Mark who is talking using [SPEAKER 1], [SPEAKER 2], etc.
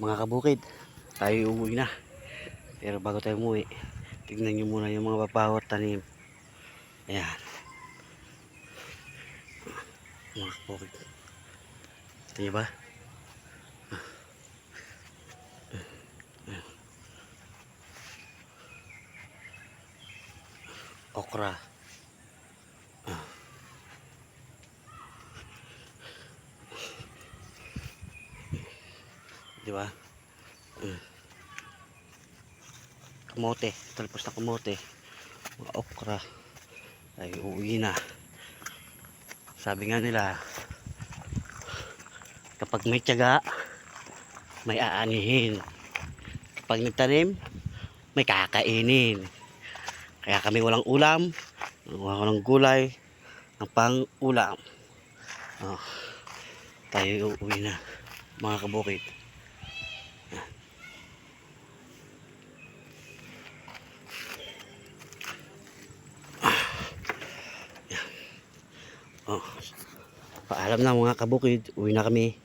[SPEAKER 1] Mga kabukid, tayo uuwi na. Pero bago tayo umuwi, tignan nyo muna yung mga bawat tanim. Ayan, mga kabukid. Ito nyo ba? Okra. Di ba? Kamote, talpos na kamote. Mga okra. Tayo uuwi na. Sabi nga nila, kapag may tiyaga, may aanihin. Kapag nagtanim, may kakainin. Kaya kami walang ulam, walang gulay, ang pang ulam. Oh, tayo uuwi na, mga kabukid. Oh, paalam na mga kabukid, uwi na kami.